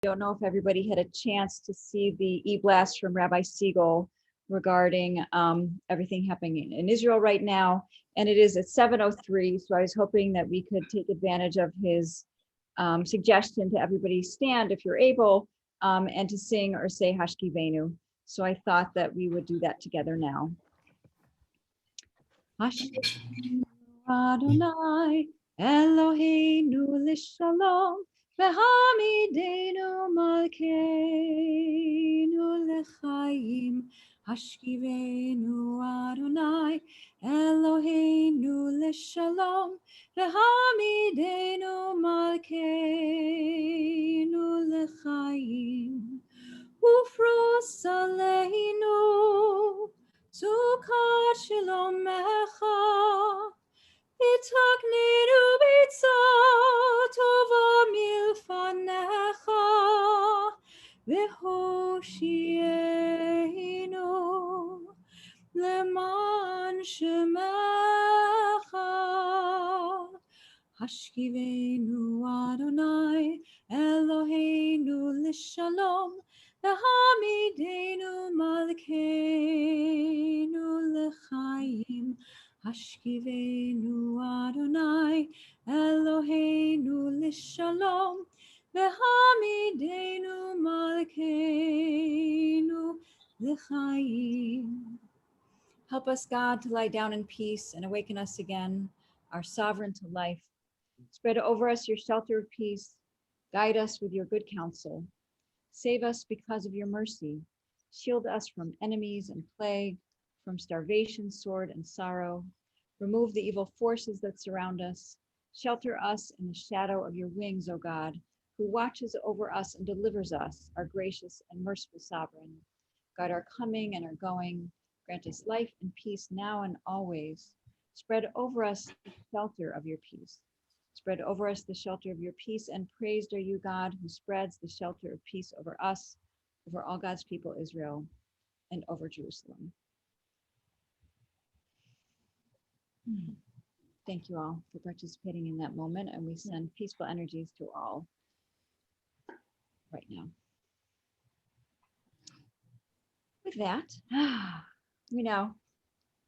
don't know if everybody had a chance to see the e-blast from Rabbi Siegel regarding everything happening in Israel right now. And it is at 7:03, so I was hoping that we could take advantage of his suggestion to everybody stand if you're able, and to sing or say Hashkivenu. So I thought that we would do that together now. Hashkivenu Adonai Eloheinu l'shalom v'hamidenu malkeinu l'chaim. Hashkivenu Adonai Eloheinu l'shalom v'hamidenu malkeinu l'chaim. Ufros aleinu sukat shalomecha Itakninu bitzah tova milfanecha v'hoshienu leman shemecha. Hashkivenu Adonai Eloheinu l'shalom v'hamidenu malkeinu l'chaim. Hashkivenu Adonai Eloheinu l'shalom v'hamidenu malkeinu l'chaim. Help us, God, to lie down in peace and awaken us again, our sovereign to life. Spread over us your shelter of peace. Guide us with your good counsel. Save us because of your mercy. Shield us from enemies and plague, from starvation, sword, and sorrow. Remove the evil forces that surround us. Shelter us in the shadow of your wings, O God, who watches over us and delivers us, our gracious and merciful sovereign. Guide our coming and our going. Grant us life and peace now and always. Spread over us the shelter of your peace. Spread over us the shelter of your peace, and praised are you, God, who spreads the shelter of peace over us, over all God's people, Israel, and over Jerusalem. Thank you all for participating in that moment, and we send peaceful energies to all right now. With that, we now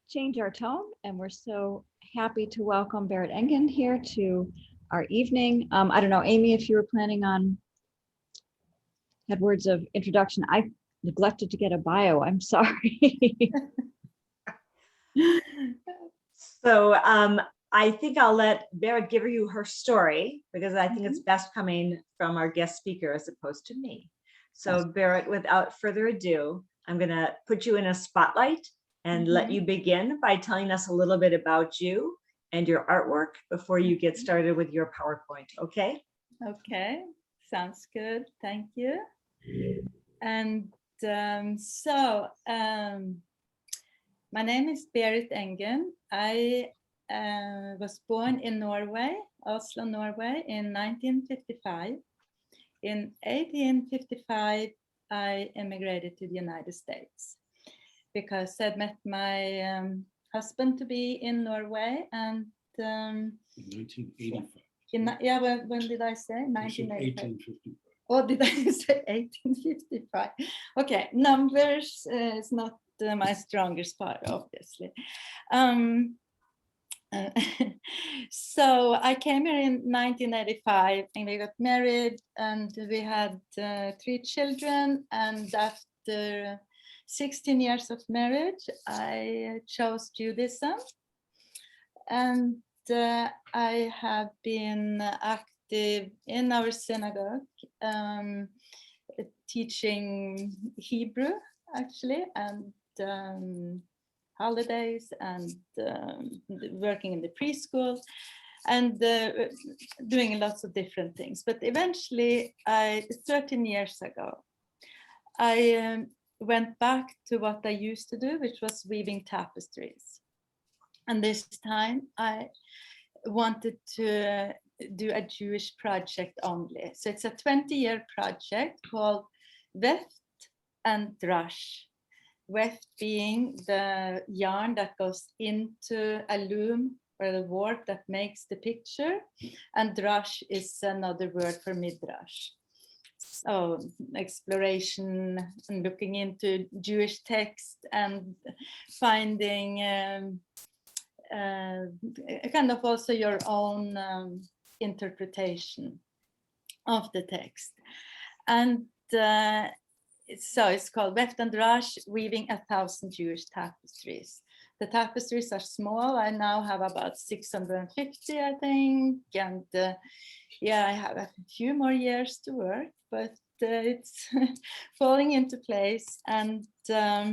change our tone, and we're so happy to welcome Berit Engen here to our evening. I don't know, Amy, if you were planning on, had words of introduction. I neglected to get a bio. I'm sorry. So I think I'll let Berit give you her story, because I think it's best coming from our guest speaker as opposed to me. So Berit, without further ado, I'm going to put you in a spotlight and let you begin by telling us a little bit about you and your artwork before you get started with your PowerPoint, okay? Okay, sounds good. Thank you. And my name is Berit Engen. I was born in Norway, Oslo, Norway, in 1955. In 1855, I immigrated to the United States because I'd met my husband to be in Norway, and in 1985. When did I say? 1985. 1855. Oh, did I say 1855? Okay, numbers is not my strongest part, obviously. So I came here in 1985, and we got married, and we had 3 children. And after 16 years of marriage, I chose Judaism, and I have been active in our synagogue, teaching Hebrew, actually, and holidays, and working in the preschool, and doing lots of different things. But eventually, 13 years ago, I went back to what I used to do, which was weaving tapestries. And this time I wanted to do a Jewish project only. So it's a 20-year project called Weft and Drash. Weft being the yarn that goes into a loom or the warp that makes the picture, and Drash is another word for midrash. exploration and looking into Jewish text and finding kind of also your own interpretation of the text. And so it's called Weft and Drash, Weaving 1,000 Jewish Tapestries. The tapestries are small. I now have about 650, I think. And yeah, I have a few more years to work, but it's falling into place. And I'm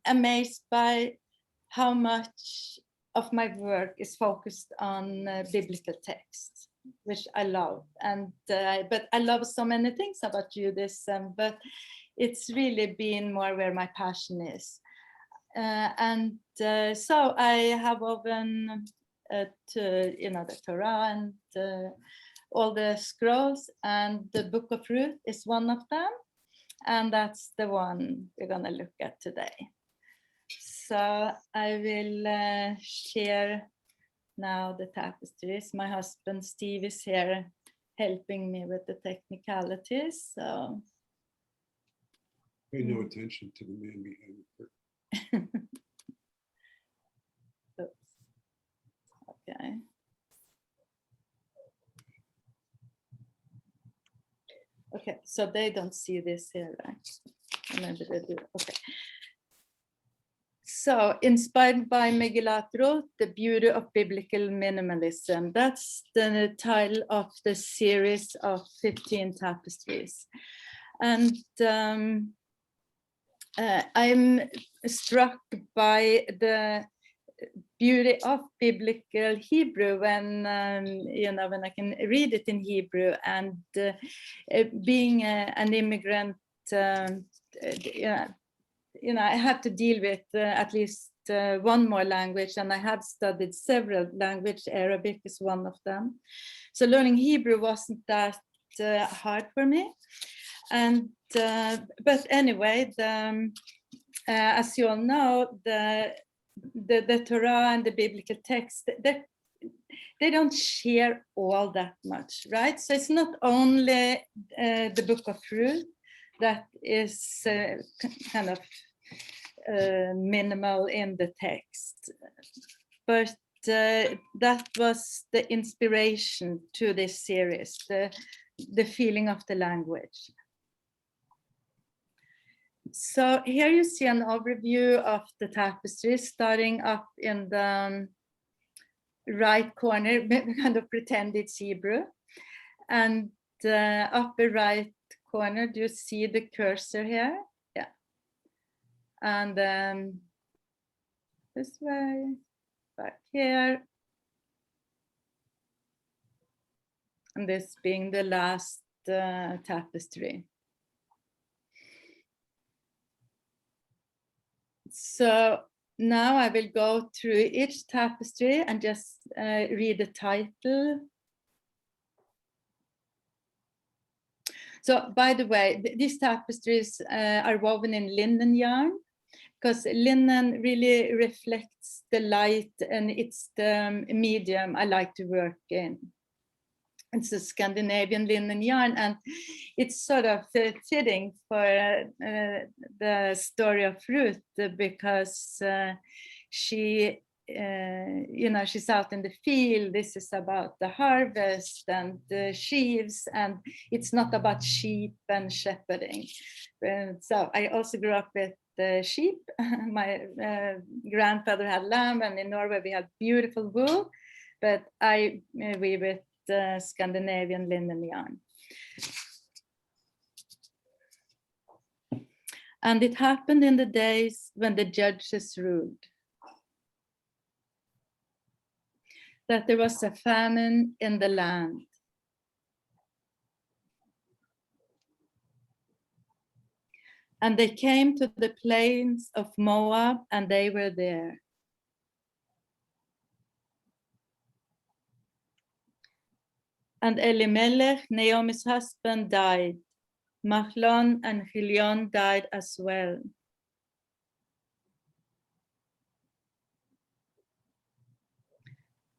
amazed by how much of my work is focused on biblical texts, which I love. And but I love so many things about Judaism, but it's really been more where my passion is. So I have woven to, the Torah and all the scrolls, and the Book of Ruth is one of them. And that's the one we're going to look at today. So I will share now the tapestries. My husband Steve is here helping me with the technicalities. So Pay no attention to the man behind the curtain. Okay. Okay, so they don't see this here, right? Maybe they do. Okay. So, inspired by Megillah Ruth, The Beauty of Biblical Minimalism. That's the title of the series of 15 tapestries. And I'm struck by the beauty of biblical Hebrew when when I can read it in Hebrew, and being an immigrant, I have to deal with at least one more language, and I have studied several languages. Arabic is one of them. So learning Hebrew wasn't that hard for me. And but anyway, as you all know, the Torah and the biblical text, they don't share all that much, right? So it's not only the Book of Ruth that is kind of minimal in the text, but that was the inspiration to this series, the feeling of the language. So here you see an overview of the tapestry, starting up in the right corner, kind of pretend it's Hebrew. And upper right corner, do you see the cursor here? Yeah. And then this way, back here. And this being the last tapestry. So now I will go through each tapestry and just read the title. So, by the way, these tapestries are woven in linen yarn, because linen really reflects the light, and it's the medium I like to work in. It's a Scandinavian linen yarn, and it's sort of fitting for the story of Ruth, because she, she's out in the field. This is about the harvest and the sheaves, and it's not about sheep and shepherding. So I also grew up with sheep. My grandfather had lamb, and in Norway we had beautiful wool, but I weave with Scandinavian linen yarn. And it happened in the days when the judges ruled, that there was a famine in the land. And they came to the plains of Moab, and they were there. And Elimelech, Naomi's husband, died. Mahlon and Chilion died as well.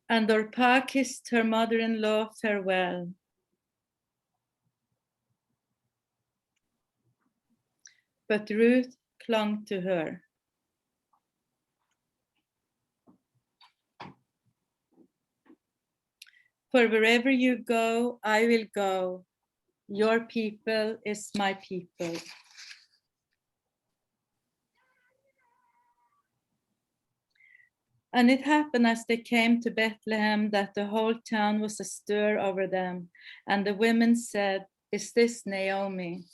And Orpah kissed her mother-in-law farewell. But Ruth clung to her. For wherever you go, I will go. Your people is my people. And it happened as they came to Bethlehem that the whole town was astir over them. And the women said, "Is this Naomi?"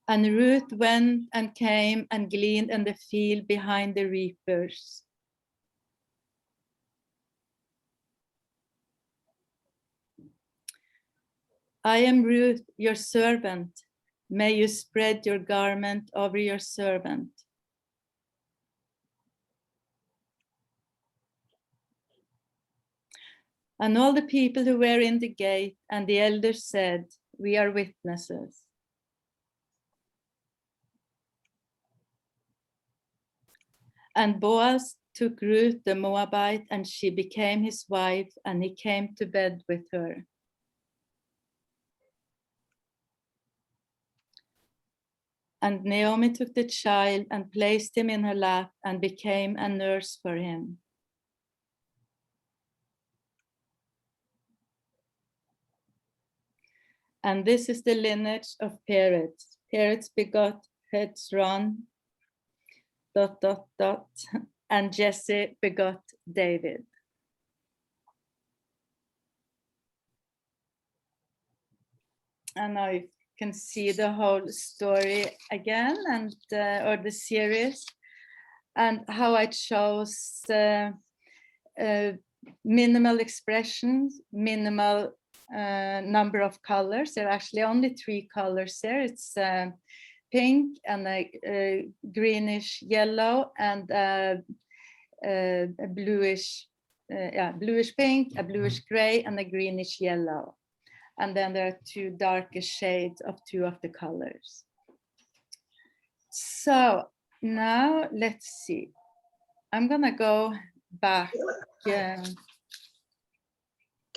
And Ruth went and came and gleaned in the field behind the reapers. I am Ruth, your servant. May you spread your garment over your servant. And all the people who were in the gate and the elders said, "We are witnesses." And Boaz took Ruth the Moabite, and she became his wife, and he came to bed with her. And Naomi took the child and placed him in her lap and became a nurse for him. And this is the lineage of Peretz. Peretz begot Hezron, ... and Jesse begot David. And now you can see the whole story again, and or the series, and how I chose minimal expressions, minimal number of colors. There are actually only 3 colors there. It's pink and a greenish yellow and a bluish, bluish pink, a bluish gray, and a greenish yellow. And then there are 2 darker shades of 2 of the colors. So now let's see. I'm gonna go back.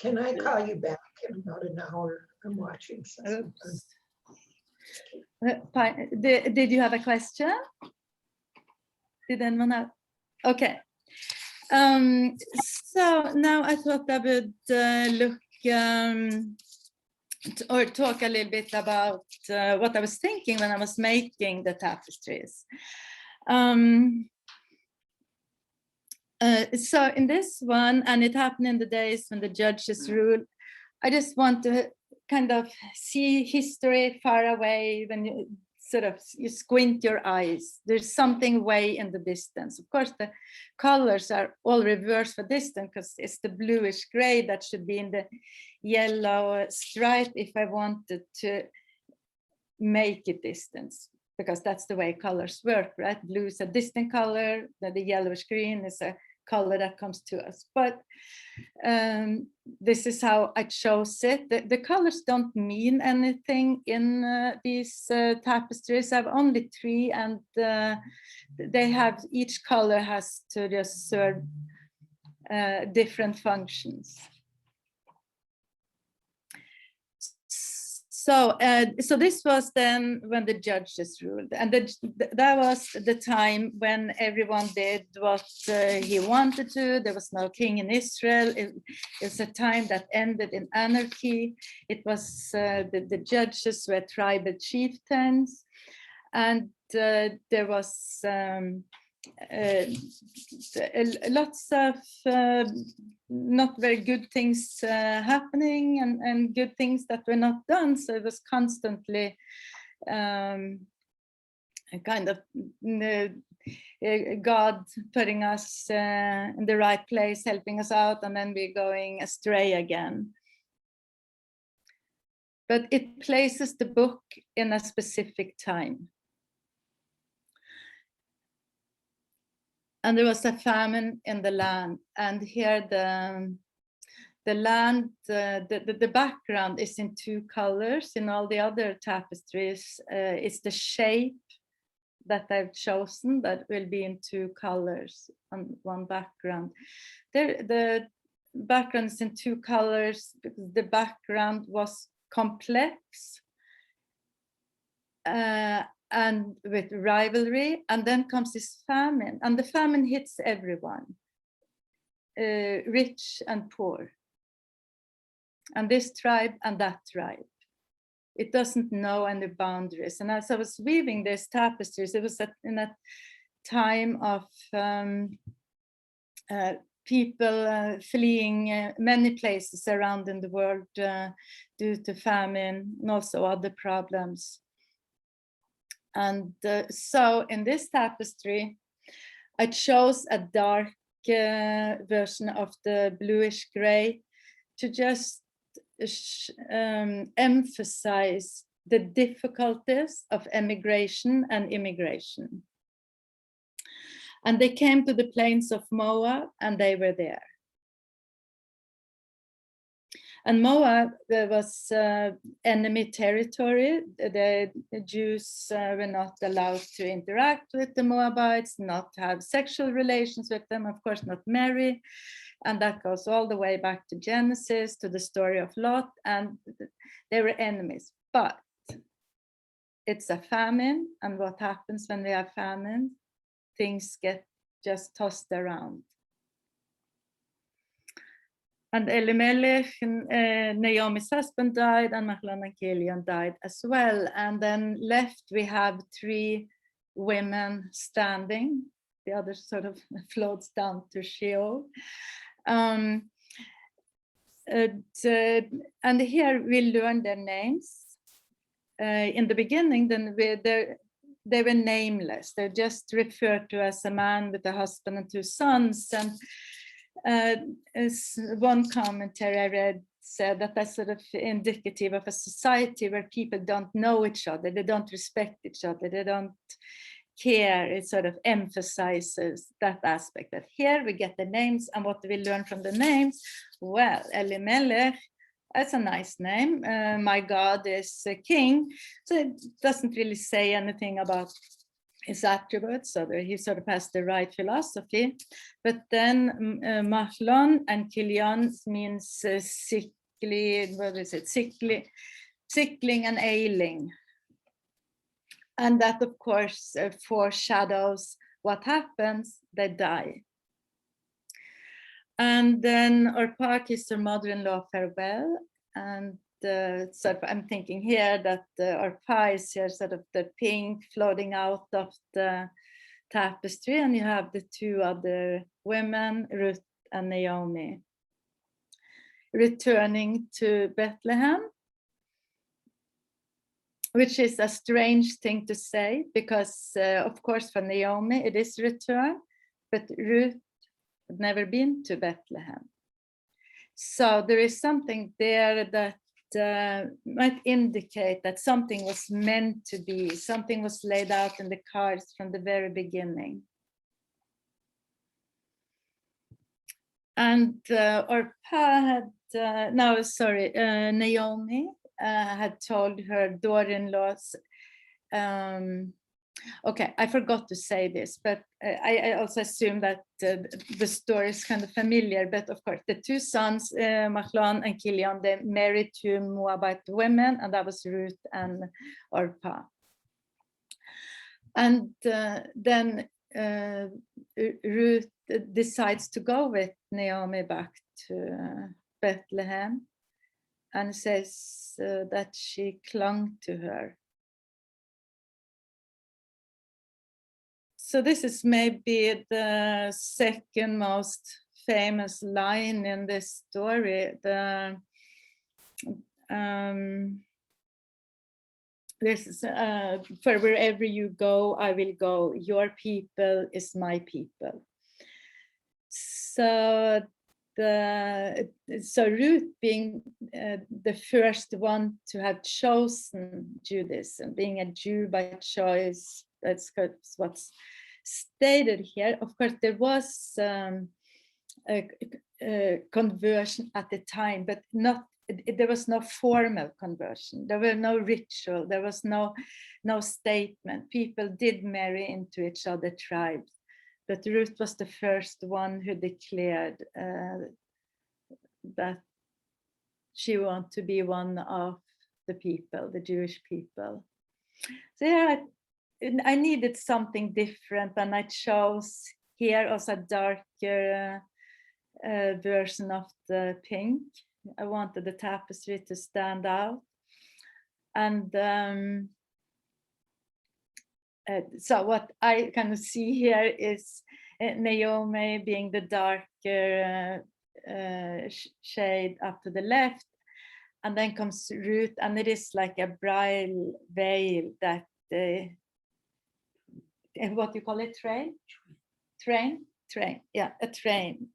Can I call you back in about an hour? I'm watching something. Fine. Did you have a question? Did anyone have? Okay. So now I thought I would look or talk a little bit about what I was thinking when I was making the tapestries. So in this one, and it happened in the days when the judges ruled, I just want to kind of see history far away. When you sort of you squint your eyes, there's something way in the distance. Of course, the colors are all reversed for distance because it's the bluish gray that should be in the yellow stripe if I wanted to make it distance, because that's the way colors work, right? Blue is a distant color, the yellowish green is a color that comes to us. But this is how I chose it. The colors don't mean anything in these tapestries. I have only 3, and they have, each color has to just serve different functions. So, so this was then when the judges ruled, and that was the time when everyone did what he wanted to. There was no king in Israel. It was a time that ended in anarchy. It was the judges were tribal chieftains, and there was lots of not very good things happening, and good things that were not done. So it was constantly kind of God putting us in the right place, helping us out, and then we're going astray again. But it places the book in a specific time. And there was a famine in the land, and here the land, the background is in 2 colors. In all the other tapestries, it's the shape that I've chosen that will be in 2 colors on one background. The background is in 2 colors because the background was complex and with rivalry, and then comes this famine, and the famine hits everyone, rich and poor, and this tribe and that tribe. It doesn't know any boundaries. And as I was weaving these tapestries, it was in a time of people fleeing many places around in the world due to famine and also other problems. And so in this tapestry, I chose a dark version of the bluish gray to just emphasize the difficulties of emigration and immigration. And they came to the plains of Moab, and they were there. And Moab was enemy territory. The Jews were not allowed to interact with the Moabites, not have sexual relations with them, of course, not marry. And that goes all the way back to Genesis, to the story of Lot, and they were enemies. But it's a famine, and what happens when we have famine? Things get just tossed around. And Elimelech, Naomi's husband, died, and Mahlon and Kilion died as well. And then left, we have 3 women standing. The other sort of floats down to Sheol. And here we learn their names. In the beginning, then they were nameless. They're just referred to as a man with a husband and 2 sons. And as one commentary I read said that that's sort of indicative of a society where people don't know each other, they don't respect each other, they don't care. It sort of emphasizes that aspect. That here we get the names, and what do we learn from the names? Well, Elimelech, that's a nice name. My God is a king, so it doesn't really say anything about his attributes, so he sort of has the right philosophy. But then Mahlon and Kilion means sickly, what is it? Sickling and ailing. And that, of course, foreshadows what happens, they die. And then Orpah kissed her mother-in-law farewell, and sort of, I'm thinking here that Orpah is here sort of the pink floating out of the tapestry, and you have the 2 other women, Ruth and Naomi, returning to Bethlehem, which is a strange thing to say because, of course, for Naomi it is return, but Ruth had never been to Bethlehem. So there is something there that might indicate that something was meant to be, something was laid out in the cards from the very beginning. And Orpah had, Naomi had told her daughter-in-laws, okay, I forgot to say this, but I also assume that the story is kind of familiar, but of course the 2 sons, Mahlon and Kilion, they married 2 Moabite women, and that was Ruth and Orpah. And then Ruth decides to go with Naomi back to Bethlehem, and says that she clung to her. So this is maybe the second most famous line in this story. This is for wherever you go, I will go. Your people is my people. So Ruth being the first one to have chosen Judaism, being a Jew by choice, that's what's stated here. Of course, there was a conversion at the time, but not there was no formal conversion. There were no ritual. There was no statement. People did marry into each other tribes. But Ruth was the first one who declared that she wanted to be one of the people, the Jewish people. So yeah, I needed something different, and I chose here also a darker version of the pink. I wanted the tapestry to stand out. And so what I kind of see here is Naomi being the darker shade up to the left. And then comes Ruth, and it is like a bridal veil that, what do you call it, train? Train, yeah, a train.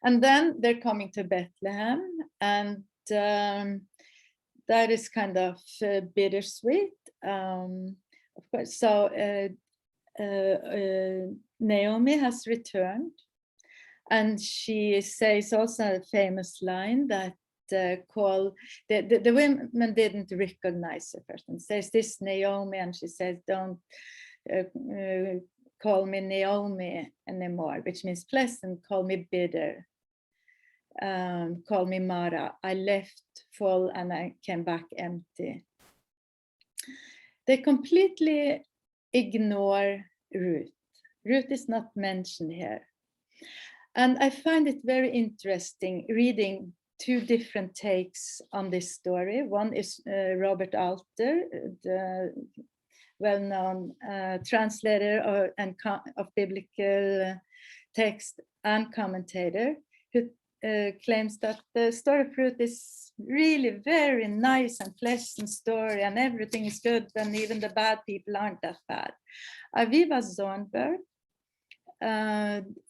And then they're coming to Bethlehem, and that is kind of bittersweet, of course. So Naomi has returned, and she says also a famous line that call the women didn't recognize her first, and says, "This Naomi," and she says, "Don't call me Naomi anymore," which means pleasant. Call me bitter. Call me Mara. I left full and I came back empty. They completely ignore Ruth. Ruth is not mentioned here. And I find it very interesting reading two different takes on this story. One is Robert Alter, the well-known translator of biblical text and commentator, who claims that the story of Ruth is really very nice and pleasant story, and everything is good, and even the bad people aren't that bad. Aviva Zornberg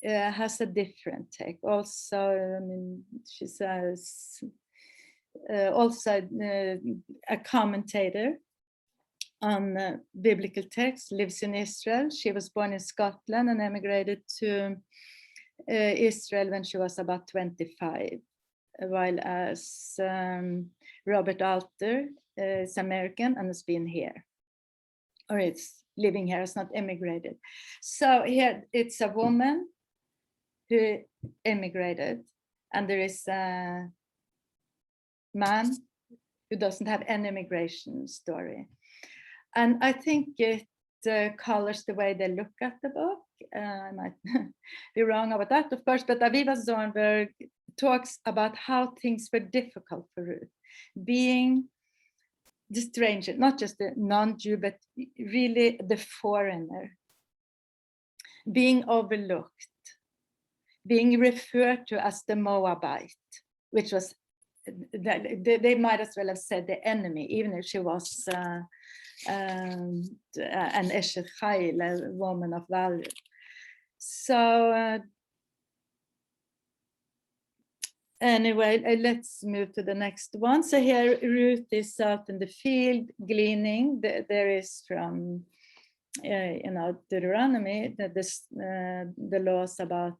has a different take. Also, I mean, she says, also a commentator on biblical text, lives in Israel. She was born in Scotland and emigrated to Israel when she was about 25, while as Robert Alter is American and has been here, or it's living here, has not emigrated. So here it's a woman who emigrated, and there is a man who doesn't have any immigration story. And I think it colors the way they look at the book. I might be wrong about that, of course, but Aviva Zornberg talks about how things were difficult for Ruth, being the stranger, not just the non-Jew, but really the foreigner, being overlooked, being referred to as the Moabite, which was, they might as well have said the enemy, even if she was an Eshet Chayil, a woman of value. So anyway, let's move to the next one. So here Ruth is out in the field gleaning. There is from Deuteronomy, the laws about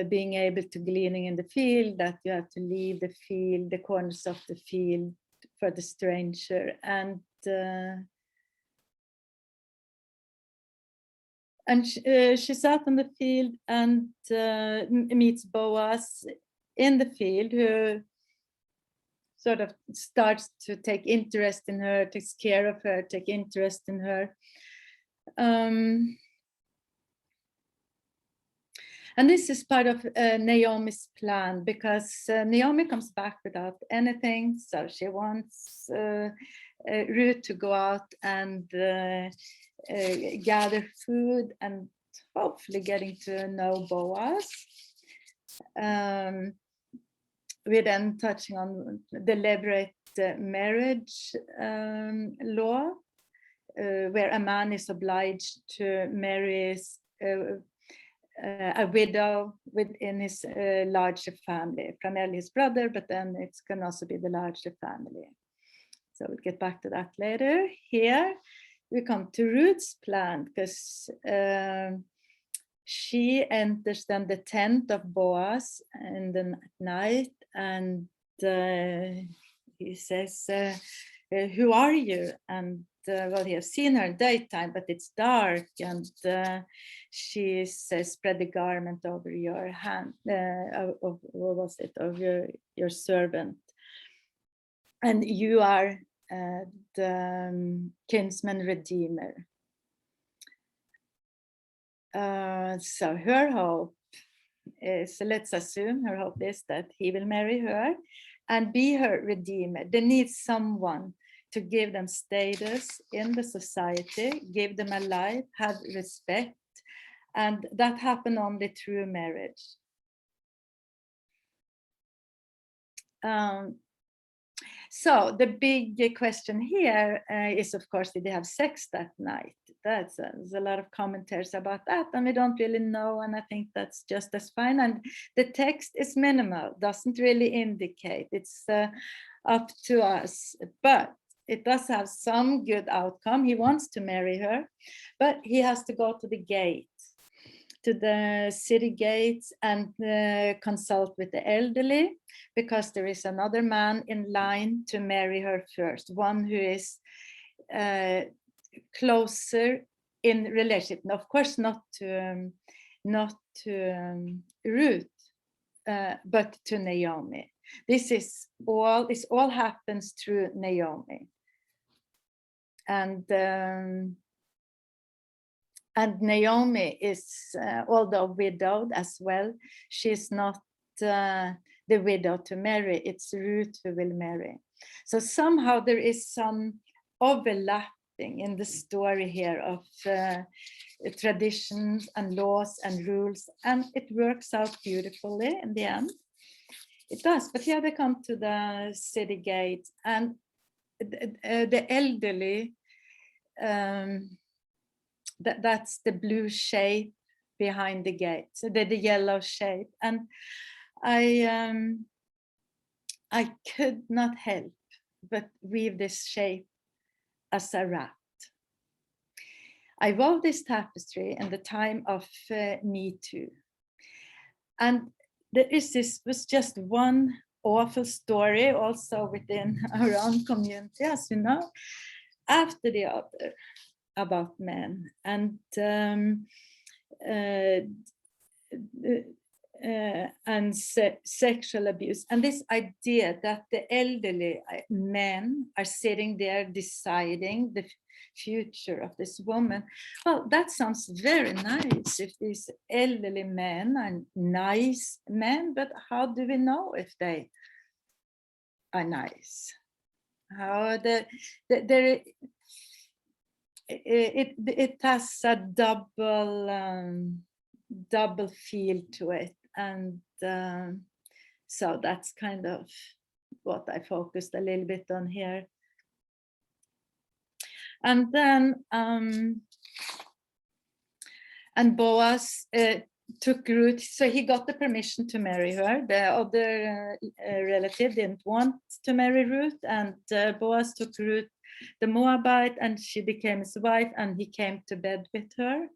being able to gleaning in the field, that you have to leave the field, the corners of the field for the stranger. And she's out in the field and meets Boaz in the field, who sort of starts to take interest in her, takes care of her, take interest in her. And this is part of Naomi's plan, because Naomi comes back without anything. So she wants Ruth to go out and gather food and hopefully getting to know Boaz. We're then touching on the levirate marriage law, where a man is obliged to marry a widow within his larger family, primarily his brother, but then it can also be the larger family. So we'll get back to that later. Here we come to Ruth's plan, because she enters then the tent of Boaz in the night, and he says, who are you? And well, he has seen her daytime, but it's dark, and she says, spread the garment over your hand, of what was it, of your servant, and you are the kinsman redeemer. So her hope is, let's assume her hope is that he will marry her and be her redeemer. They need someone to give them status in the society, give them a life, have respect, and that happened only through marriage. So the big question here is, of course, did they have sex that night? There's a lot of commentaries about that, and we don't really know, and I think that's just as fine. And the text is minimal, doesn't really indicate. It's up to us, but it does have some good outcome. He wants to marry her, but he has to go to the gate, to the city gates, and consult with the elderly, because there is another man in line to marry her first, one who is closer in relationship. And of course, not to Ruth, but to Naomi. This all happens through Naomi, and Naomi is, although widowed as well, she's not the widow to marry. It's Ruth who will marry. So somehow there is some overlapping in the story here of traditions and laws and rules, and it works out beautifully in the end. It does. But here they come to the city gate, and the elderly, that's the blue shape behind the gate, so the yellow shape, and I could not help but weave this shape as a rat. I wove this tapestry in the time of Me Too, and was just one awful story also within our own community, as you know, after the other, about men and sexual abuse, and this idea that the elderly men are sitting there deciding the future of this woman. Well, that sounds very nice if these elderly men are nice men, but how do we know if they are nice? How it has a double feel to it, and so that's kind of what I focused a little bit on here. And then and Boaz took Ruth, so he got the permission to marry her. The other relative didn't want to marry Ruth, and Boaz took Ruth the Moabite, and she became his wife, and he came to bed with her.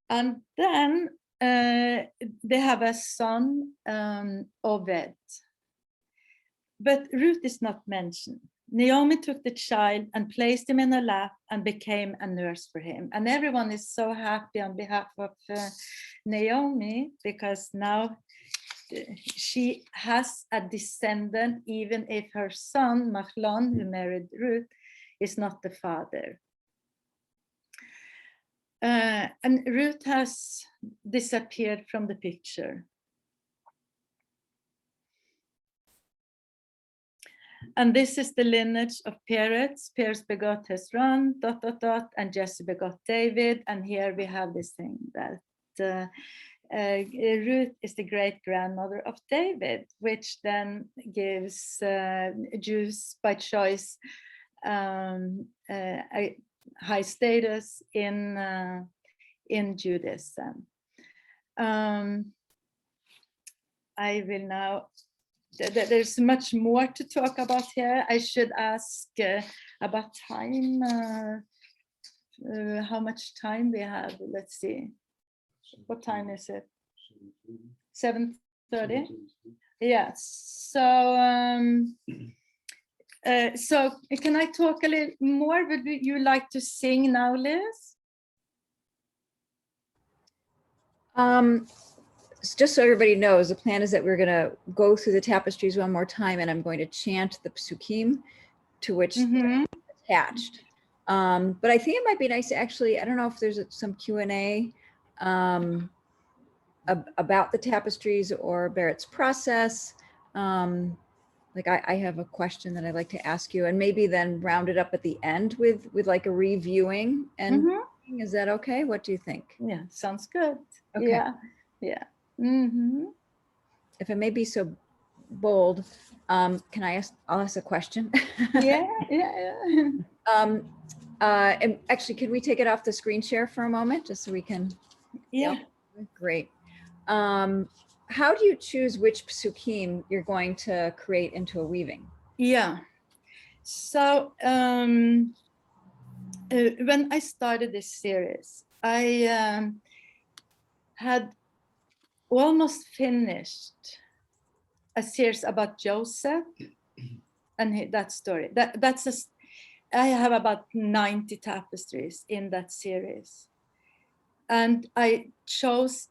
And then they have a son, Obed. But Ruth is not mentioned. Naomi took the child and placed him in her lap and became a nurse for him. And everyone is so happy on behalf of Naomi, because now she has a descendant, even if her son, Machlon, who married Ruth, is not the father. And Ruth has disappeared from the picture. And this is the lineage of Peretz. Peretz begot Hezron, ... and Jesse begot David. And here we have this thing that Ruth is the great grandmother of David, which then gives Jews by choice a high status in Judaism. I will now there's much more to talk about here. I should ask about time. How much time we have? Let's see. What time is it? 7:30. Yeah. So can I talk a little more? Would you like to sing now, Liz? Just so everybody knows, the plan is that we're going to go through the tapestries one more time, and I'm going to chant the Sukeem to which they're attached. But I think it might be nice to actually, I don't know if there's some Q&A about the tapestries or Berit's process. Like I have a question that I'd like to ask you, and maybe then round it up at the end with like a reviewing. And is that okay? What do you think? Yeah, sounds good. Okay. Yeah, yeah. If it may be so bold, can I ask? I'll ask a question. Yeah. And actually, could we take it off the screen share for a moment, just so we can? Yeah. Great. How do you choose which Sukeem you're going to create into a weaving? Yeah. So when I started this series, I had almost finished a series about Joseph and that story. I have about 90 tapestries in that series, and I chose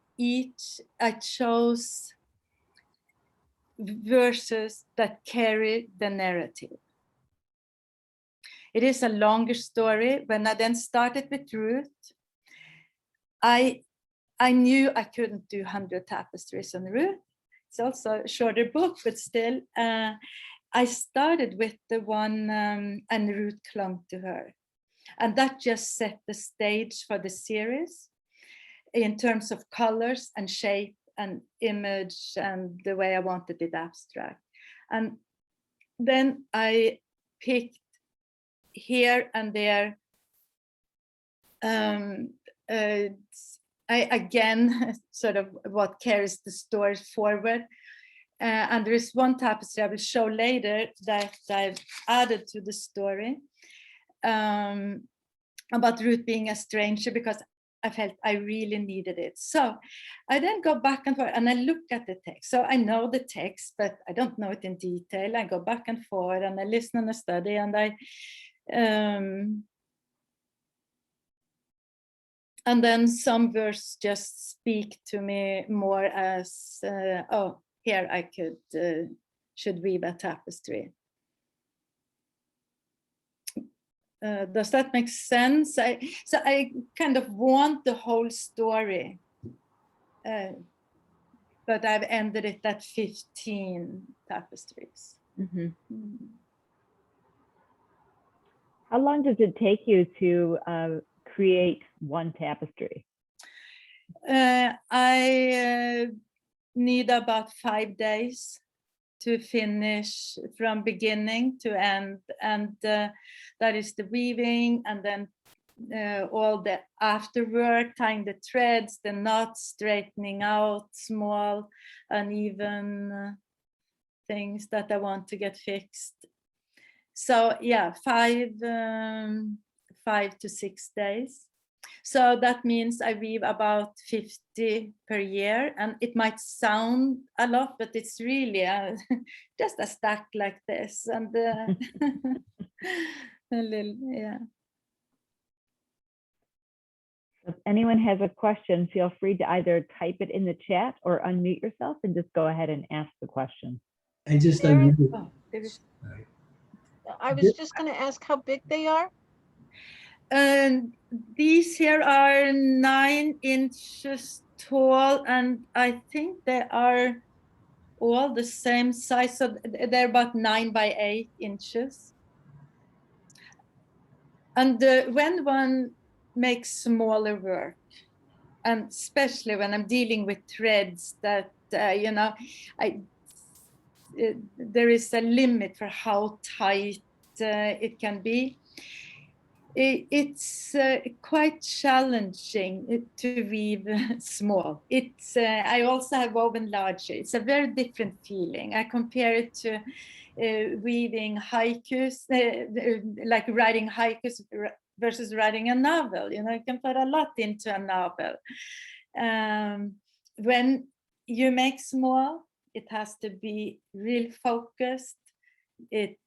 verses that carry the narrative. It is a longer story. When I then started with Ruth, I knew I couldn't do 100 tapestries on Ruth. It's also a shorter book, but still, I started with the one and Ruth clung to her. And that just set the stage for the series in terms of colors and shape and image and the way I wanted it abstract. And then I picked here and there. I again sort of what carries the story forward. And there is one tapestry I will show later that I've added to the story about Ruth being a stranger, because I felt I really needed it. So I then go back and forth and I look at the text. So I know the text, but I don't know it in detail. I go back and forth and I listen and I study, and and then some verses just speak to me more as, oh, here I should weave a tapestry. Does that make sense? So I kind of want the whole story, but I've ended it at 15 tapestries. How long does it take you to create one tapestry? I need about 5 days to finish from beginning to end, and that is the weaving, and then all the afterwork, tying the threads, the knots, straightening out small uneven things that I want to get fixed. So yeah, 5 to 6 days. So that means I weave about 50 per year, and it might sound a lot, but it's really just a stack like this, and a little, yeah. If anyone has a question, feel free to either type it in the chat or unmute yourself and just go ahead and ask the question. I just unmuted. Oh, there is. I was just going to ask how big they are. And these here are 9 inches tall, and I think they are all the same size. So they're about 9 by 8 inches. And when one makes smaller work, and especially when I'm dealing with threads that, you know, there is a limit for how tight it can be. It's quite challenging to weave small. I also have woven larger. It's a very different feeling. I compare it to weaving haikus, like writing haikus versus writing a novel. You can put a lot into a novel. When you make small, it has to be real focused. It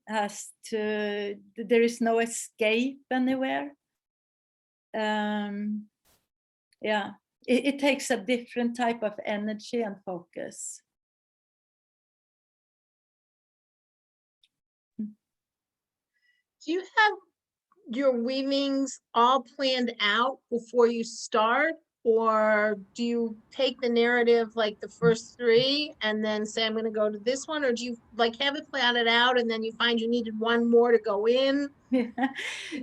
has to, there is no escape anywhere. Yeah, it takes a different type of energy and focus. Do you have your weavings all planned out before you start? Or do you take the narrative like the first 3 and then say, I'm going to go to this one? Or do you like have it planned out and then you find you needed one more to go in?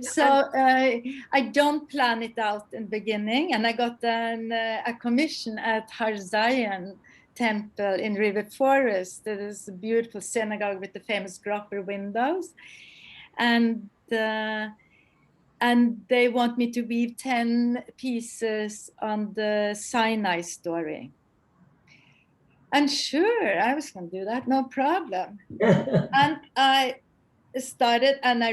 So I don't plan it out in the beginning. And I got a commission at Har Zion Temple in River Forest. It is a beautiful synagogue with the famous grotto windows. And they want me to weave 10 pieces on the Sinai story. And sure, I was going to do that, no problem. And I started and I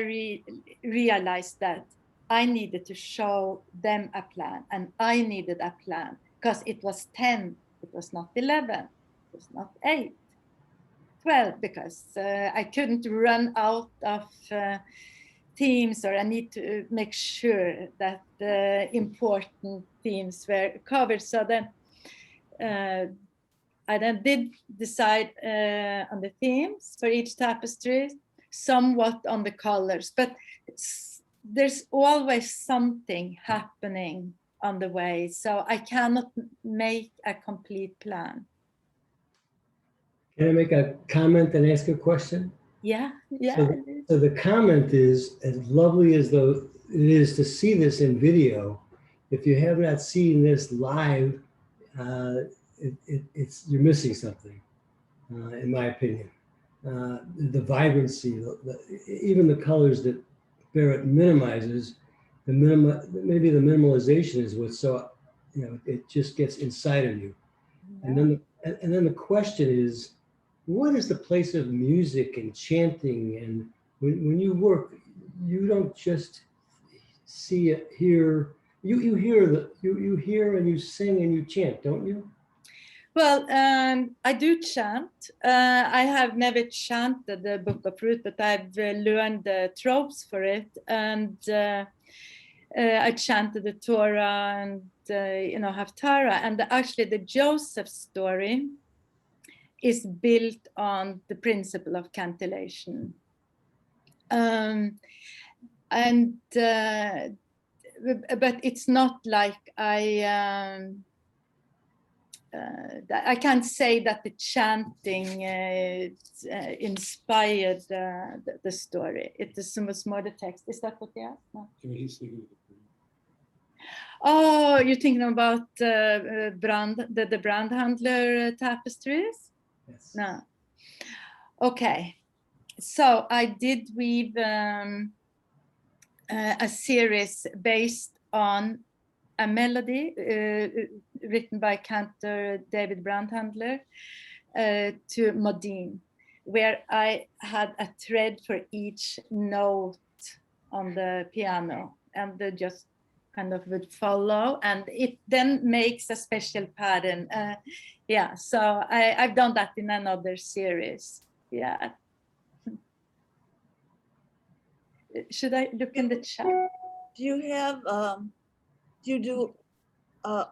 realized that I needed to show them a plan, and I needed a plan because it was 10, it was not 11, it was not 8, 12, because I couldn't run out of themes, or I need to make sure that the important themes were covered. So then I then did decide on the themes for each tapestry, somewhat on the colors, but there's always something happening on the way, so I cannot make a complete plan. Can I make a comment and ask a question? Yeah. So the comment is, as lovely as though it is to see this in video, if you have not seen this live, you're missing something, in my opinion. The vibrancy, even the colors that Berit minimizes, maybe the minimalization is what's so, it just gets inside of you. And then the question is, what is the place of music and chanting? And when you work, you don't just see it, hear. You hear and you sing and you chant, don't you? Well, I do chant. I have never chanted the Book of Ruth, but I've learned the tropes for it, and I chanted the Torah and Haftarah, and actually the Joseph story is built on the principle of cantillation. But it's not like I can't say that the chanting inspired the story. It was more the text. Is that what you asked? No. He's thinking of the prayer. Oh, you're thinking about the Brandhandler tapestries? Yes. No. Okay. So I did weave a series based on a melody written by cantor David Brandhandler to Modine, where I had a thread for each note on the piano, and they just kind of would follow, and it then makes a special pattern. Yeah, so I've done that in another series. Yeah. Should I look in the chat? Do you have, do you do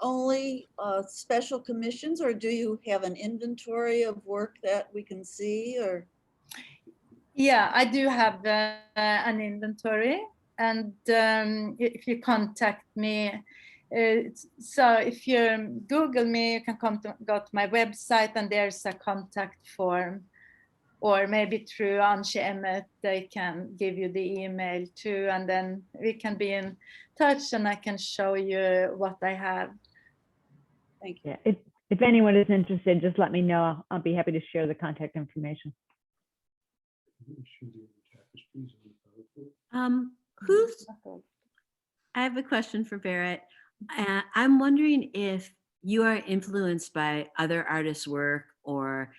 only special commissions, or do you have an inventory of work that we can see, or? Yeah, I do have an inventory, and if you contact me, so if you Google me, you can go to my website, and there's a contact form, or maybe through Anshe Emet, they can give you the email too, and then we can be in touch, and I can show you what I have. Thank you. Yeah, if anyone is interested, just let me know. I'll be happy to share the contact information. Who's, I have a question for Berit. I'm wondering if you are influenced by other artists' work, or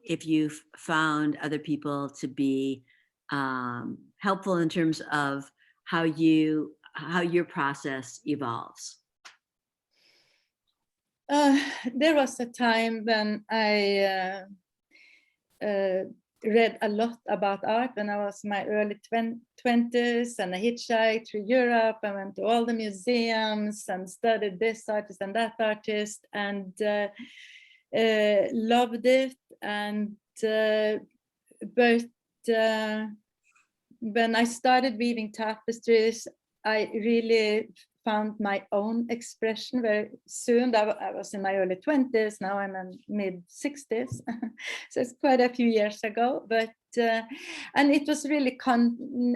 if you've found other people to be helpful in terms of how your process evolves. There was a time when I read a lot about art when I was in my early 20s, and I hitchhiked through Europe. I went to all the museums and studied this artist and that artist, and loved it. And but when I started weaving tapestries, I really found my own expression very soon. I was in my early 20s, now I'm in mid 60s. So it's quite a few years ago, but, and it was really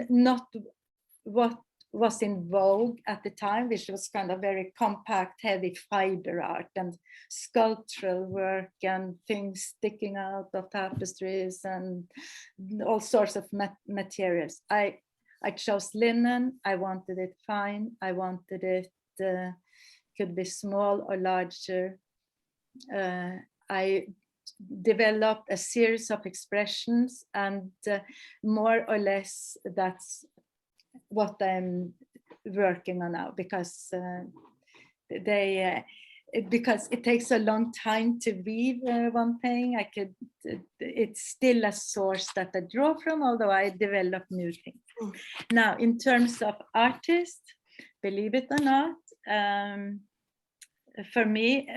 not what was in vogue at the time, which was kind of very compact, heavy fiber art and sculptural work and things sticking out of tapestries and all sorts of materials. I chose linen. I wanted it fine. I wanted it could be small or larger. I developed a series of expressions, and more or less that's what I'm working on now, because because it takes a long time to weave one thing. It's still a source that I draw from, although I develop new things. Now, in terms of artists, believe it or not, for me,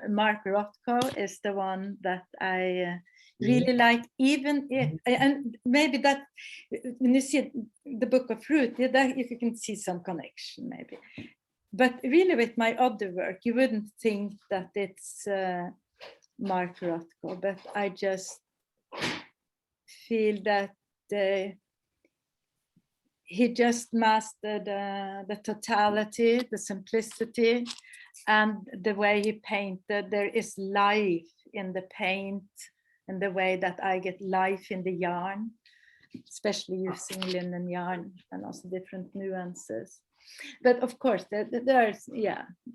Mark Rothko is the one that I really like, even if, and maybe that, when you see the Book of Ruth, that you can see some connection maybe. But really with my other work, you wouldn't think that it's Mark Rothko, but I just feel that he just mastered the totality, the simplicity, and the way he painted. There is life in the paint, and the way that I get life in the yarn, especially using linen yarn and also different nuances. But of course, there's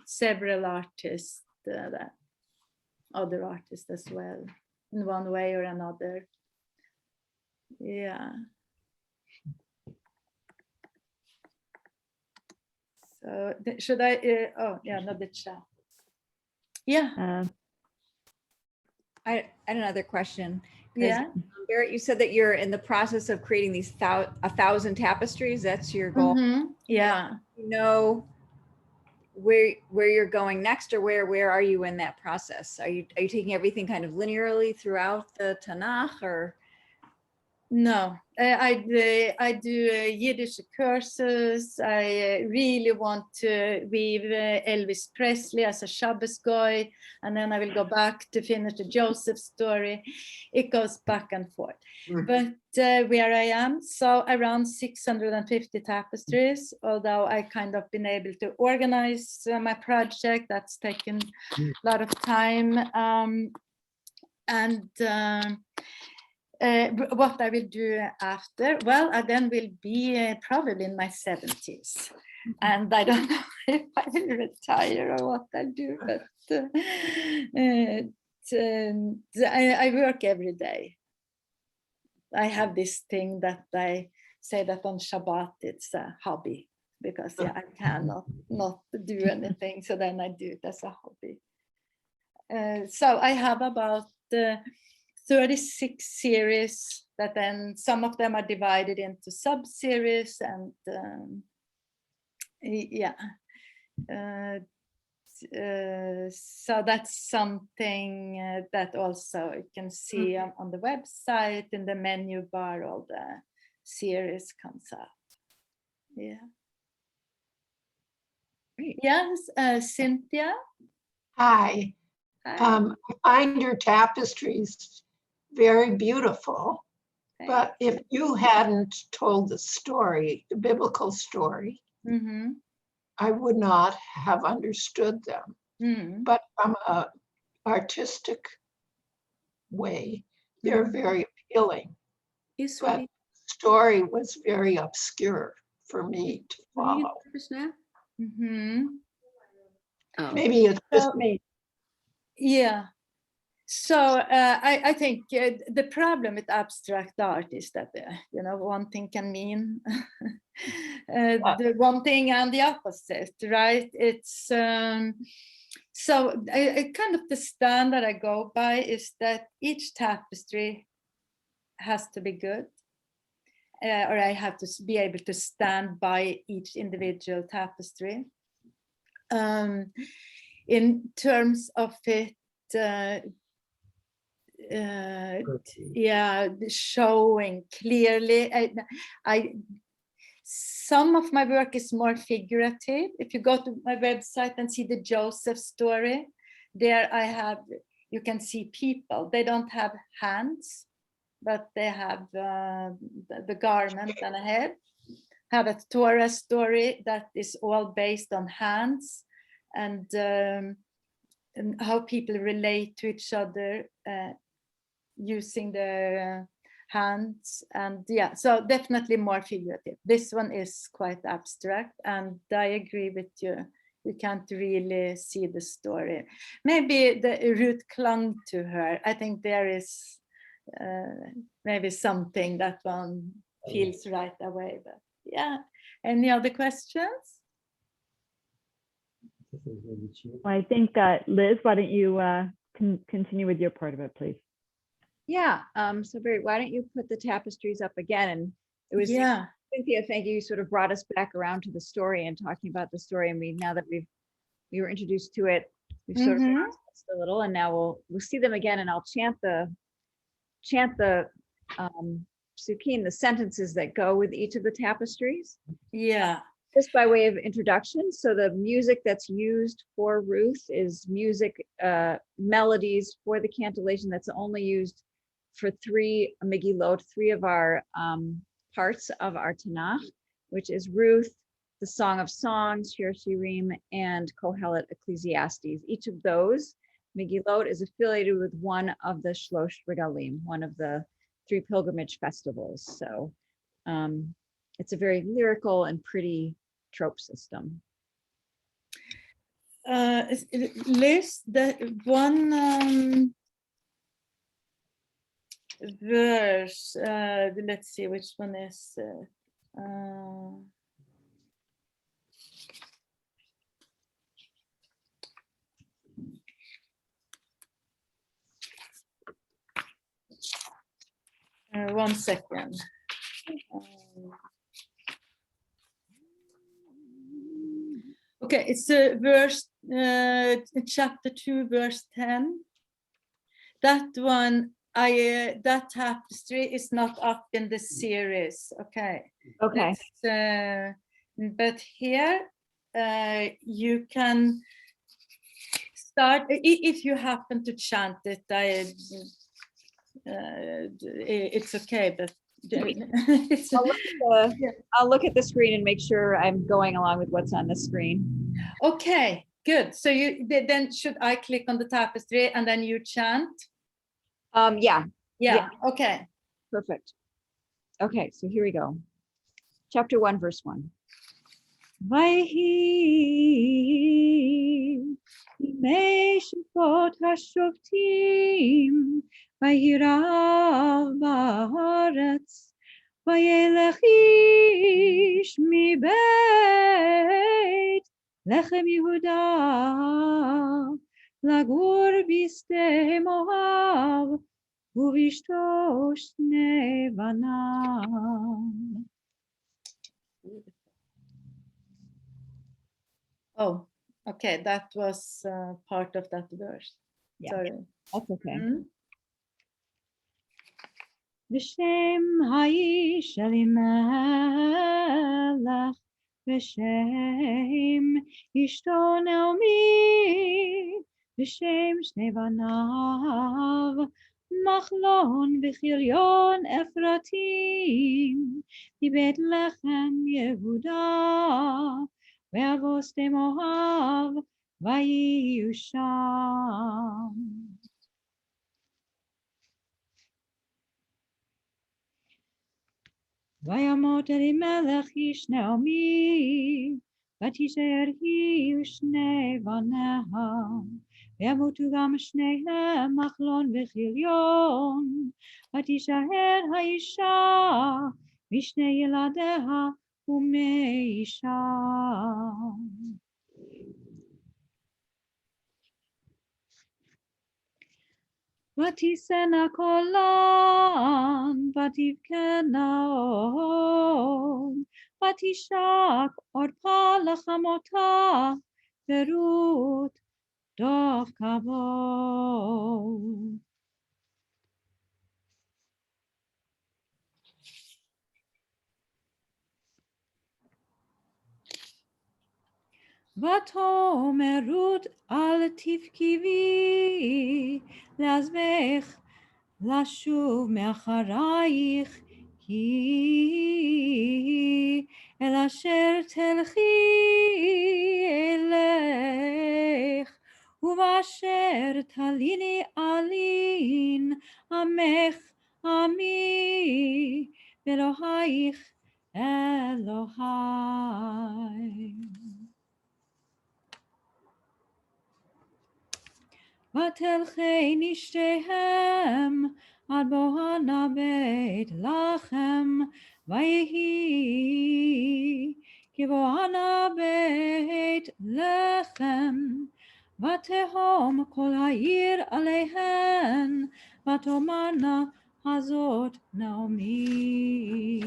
several artists, other artists as well, in one way or another. Yeah. So should I? Oh yeah, not the chat. Yeah. I had another question. Yeah. Berit, you said that you're in the process of creating these 1,000 tapestries. That's your goal. Mm-hmm. Yeah. You know where you're going next, or where are you in that process? Are you taking everything kind of linearly throughout the Tanakh, or? No, I do Yiddish courses. I really want to weave Elvis Presley as a Shabbos goy, and then I will go back to finish the Joseph story. It goes back and forth. But where I am, so around 650 tapestries, although I kind of been able to organize my project. That's taken a lot of time. What I will do after, well, I then will be probably in my 70s, and I don't know if I will retire or what I'll do, but I work every day. I have this thing that I say that on Shabbat it's a hobby, because I cannot not do anything, so then I do it as a hobby. So I have about 36 series that then some of them are divided into sub-series, and so that's something that also you can see on the website. In the menu bar, all the series comes up. Yeah. Yes, Cynthia. Hi. Hi. I find your tapestries very beautiful, but if you hadn't told the story, the biblical story, I would not have understood them. But from an artistic way, they're very appealing. But the story was very obscure for me to Will you follow. give a snap? Mhm. Oh, Maybe it's just So- me. Yeah. So I think the problem with abstract art is that one thing can mean the one thing and the opposite, right? It's so I kind of the standard I go by is that each tapestry has to be good, or I have to be able to stand by each individual tapestry. In terms of it. Yeah, showing clearly. Some of my work is more figurative. If you go to my website and see the Joseph story, there you can see people. They don't have hands, but they have the garment and a head. Have a Torah story that is all based on hands and how people relate to each other using their hands, and yeah, so definitely more figurative. This one is quite abstract, and I agree with you. You can't really see the story. Maybe the Ruth clung to her. I think there is maybe something that one feels right away. But yeah, any other questions? I think, Liz, why don't you continue with your part of it, please? Yeah, so Berit, why don't you put the tapestries up again? And it was Cynthia, thank you, sort of brought us back around to the story and talking about the story. And now that we were introduced to it, we've sort of processed a little, and now we'll see them again, and I'll chant the Sukeem, the sentences that go with each of the tapestries. Yeah. Just by way of introduction, so the music that's used for Ruth is music, melodies for the cantillation that's only used for three Megillot, three of our parts of our Tanakh, which is Ruth, the Song of Songs, Shir Shirim, and Kohelet Ecclesiastes. Each of those Megillot is affiliated with one of the Shlosh Regalim, one of the three pilgrimage festivals. So it's a very lyrical and pretty trope system. Liz, the one verse, let's see which one is one second. Okay, it's verse chapter 2, verse 10. That one, that tapestry is not up in the series. Okay. Okay. But here you can start if you happen to chant it. It's okay, but I'll look at the screen and make sure I'm going along with what's on the screen. Okay, good. So then should I click on the tapestry and then you chant? Yeah. Okay. Perfect. Okay, so here we go. Chapter 1, verse 1. Vayhi imei shifot hashoftim vayirav ba'aretz vayelech ish mi beit lechem Yehuda lagur biste Moav uvishto shnei banav. Oh, okay. That was part of that verse. Yeah. Sorry. That's okay. V'shem ha'ish Elimelech v'shem ishto Naomi v'shem shnei banav Machlon v'chilyon Efratim v'beit Lechem Yehuda ve'avoste Moav v'yiyu sham. וימות אלימלך איש נעמי, ותישאר היא ושני בניה, וימותו גם שניהם מחלון וכיליון, ותישאר האישה משני ילדיה ומאישה. ותישאנה קולן, ותבכנה עוד, ותשק עורפה לחמותה, ורות דבקה בו. ותאמר רות אל תבכי בי, לעזבך לשוב מאחרייך, כי אל אשר תלכי אלך, ובאשר תליני אלין, עמך עמי, ואלוהיך אלוהי. ותלכי שתיהם עד בואנה בית לחם, ויהי כבואנה בית לחם, ותהום כל העיר עליהן, ותאמרנה הזאת נעמי.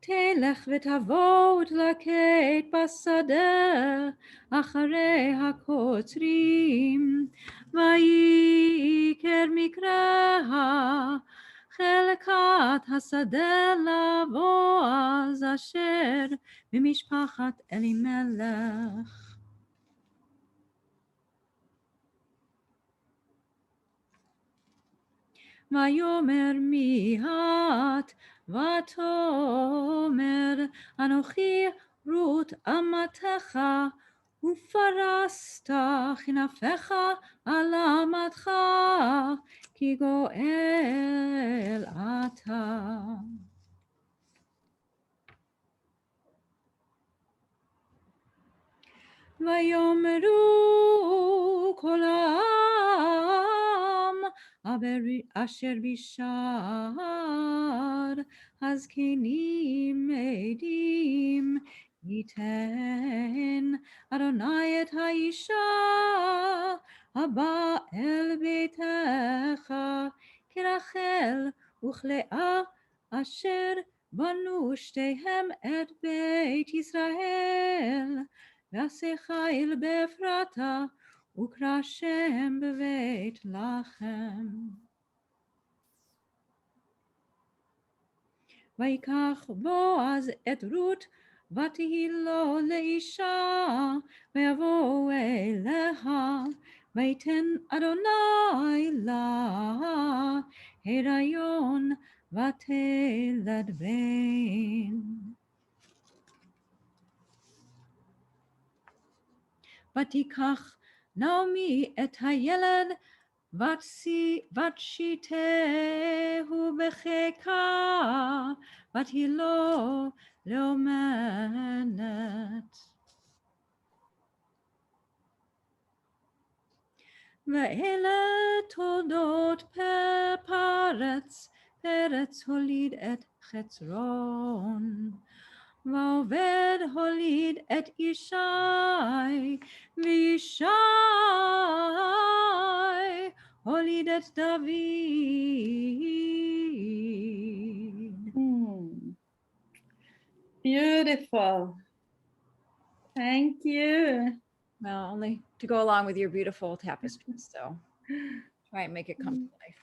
תלך ותבוא ותלקט בשדה אחרי הקוצרים, ויקר מקראה חלקת השדה לבועז אשר במשפחת אלימלך. ויאמר מי את? ותאמר אנוכי רות אמתך, ופרסת כנפיך על אמתך, כי גואל אתה. ויאמרו כל העם אשר בשער, הזקנים עדים, ייתן אדוני את האישה הבאה אל ביתך, כרחל וכלאה אשר בנו שתיהם את בית ישראל, ועשה חיל באפרתה, וקרא שם בבית לחם. ויקח בועז את רות, ותהי לו לאישה, ויבוא אליה, ויתן אדוני לה הריון, ותלד בן. ותיקח נעמי את הילד, ותשיתהו בחיקה, ותהי לו לאומנת. ואלה תולדות פרץ, פרץ הוליד את חצרון. ועובד הוליד את ישי, וישי הוליד את דוד. Beautiful. Thank you. Well, only to go along with your beautiful tapestries, so try and make it come to life.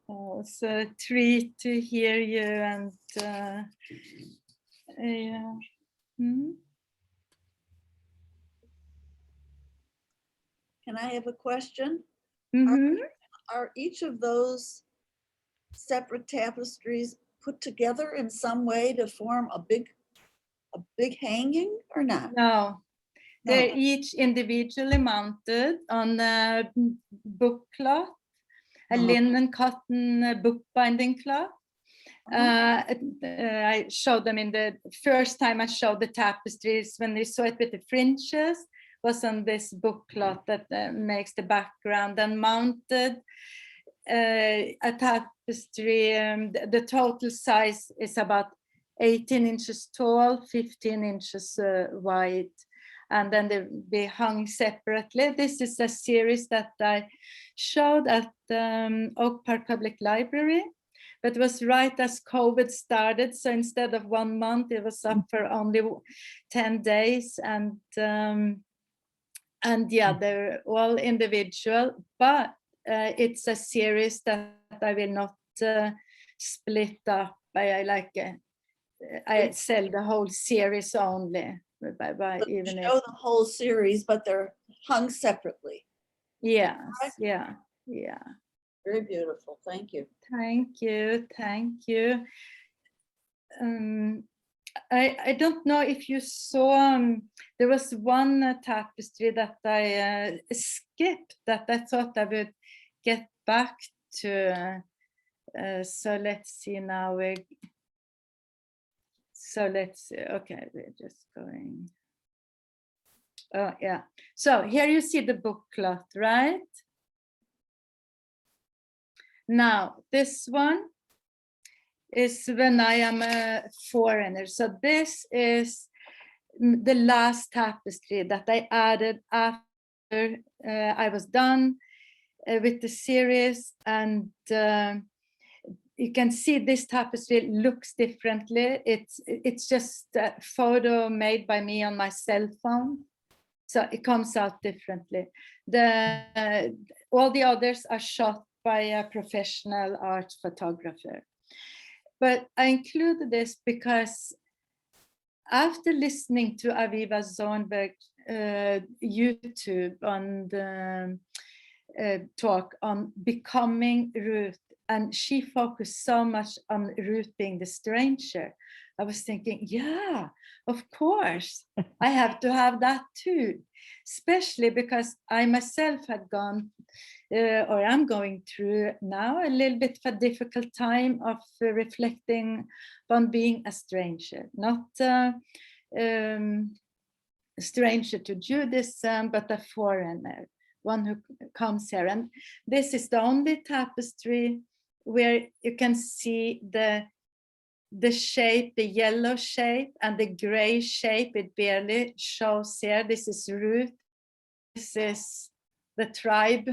Oh, it's a treat to hear you, and yeah. Can I have a question? Mm-hmm. Are each of those separate tapestries put together in some way to form a big hanging or not? No, They're each individually mounted on a book cloth, a linen cotton bookbinding cloth. I showed them in the first time I showed the tapestries when they saw it with the fringes was on this book cloth that makes the background, and mounted a tapestry. The total size is about 18 inches tall, 15 inches wide, and then they hung separately. This is a series that I showed at Oak Park Public Library, but it was right as COVID started. So instead of 1 month, it was up for only 10 days. And yeah, they're all individual, but it's a series that I will not split up. I sell the whole series only. Even show the whole series, but they're hung separately. Yes, yeah. Very beautiful. Thank you. Thank you. I don't know if you saw, there was one tapestry that I skipped that I thought I would get back to. So let's see now. So let's see. Okay, we're just going. Oh, yeah. So here you see the book cloth, right? Now, this one is when I am a foreigner. So this is the last tapestry that I added after I was done with the series. And you can see this tapestry looks differently. It's just a photo made by me on my cell phone. So it comes out differently. All the others are shot by a professional art photographer. But I included this because after listening to Aviva Zornberg's YouTube on the talk on becoming Ruth, and she focused so much on Ruth being the stranger, I was thinking, yeah, of course, I have to have that too, especially because I myself had gone or I'm going through now a little bit of a difficult time of reflecting on being a stranger, not a stranger to Judaism, but a foreigner, one who comes here. And this is the only tapestry where you can see the shape, the yellow shape and the gray shape. It barely shows here. This is Ruth. This is the tribe,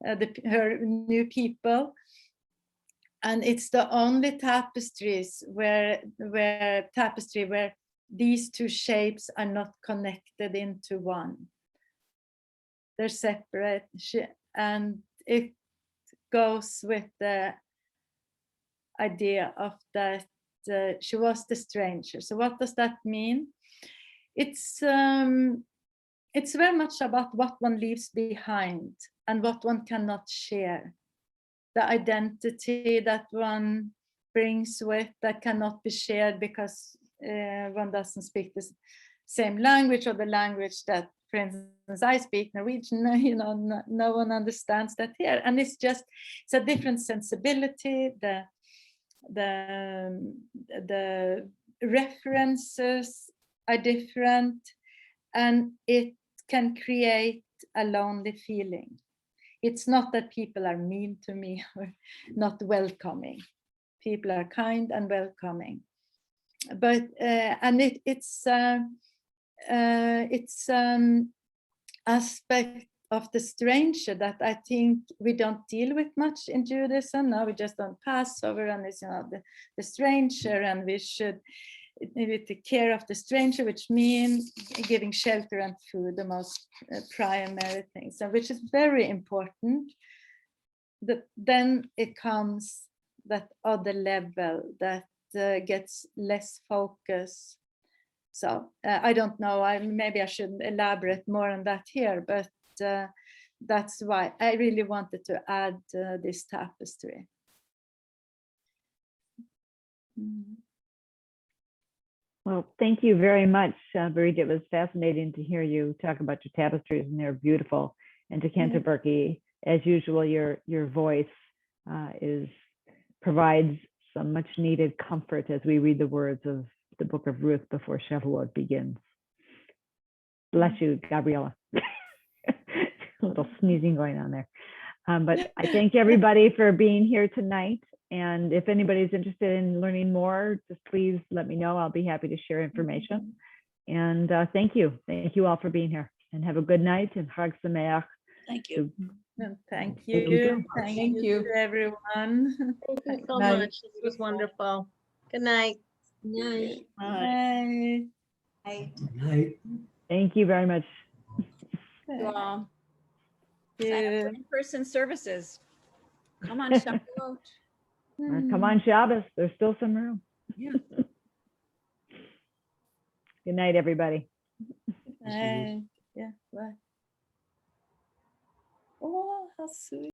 her new people. And it's the only tapestries where these two shapes are not connected into one. They're separate, and it goes with the idea of that she was the stranger. So what does that mean? It's very much about what one leaves behind and what one cannot share. The identity that one brings with that cannot be shared because one doesn't speak the same language, or the language that, for instance, I speak Norwegian, no one understands that here. And it's a different sensibility. The references are different, and it can create a lonely feeling. It's not that people are mean to me or not welcoming. People are kind and welcoming, but and it's aspect of the stranger that I think we don't deal with much in Judaism. Now we just don't Passover, and it's the stranger, and we should take care of the stranger, which means giving shelter and food, the most primary things, and which is very important. Then it comes that other level that gets less focus. So I don't know, maybe I shouldn't elaborate more on that here, but that's why I really wanted to add this tapestry. Well, thank you very much, Berit. It was fascinating to hear you talk about your tapestries, and they're beautiful. And to Canterbury, as usual, your voice provides some much needed comfort as we read the words of the Book of Ruth before Shavuot begins. Bless you, Gabriella. A little sneezing going on there. But I thank everybody for being here tonight. And if anybody's interested in learning more, just please let me know. I'll be happy to share information. And thank you. Thank you all for being here. And have a good night and Chag Sameach. Thank you. Thank you. you. Thank you to everyone. Thank you so Night. much. This was wonderful. Good night. Night. Bye. Good night. Thank you very much. You all. Thank Sign up for you. in-person services. Come on, Shavuot. Or come on Shabbos. There's still some room. Yeah. Good night, everybody. Bye. Yeah, bye. Oh, how sweet.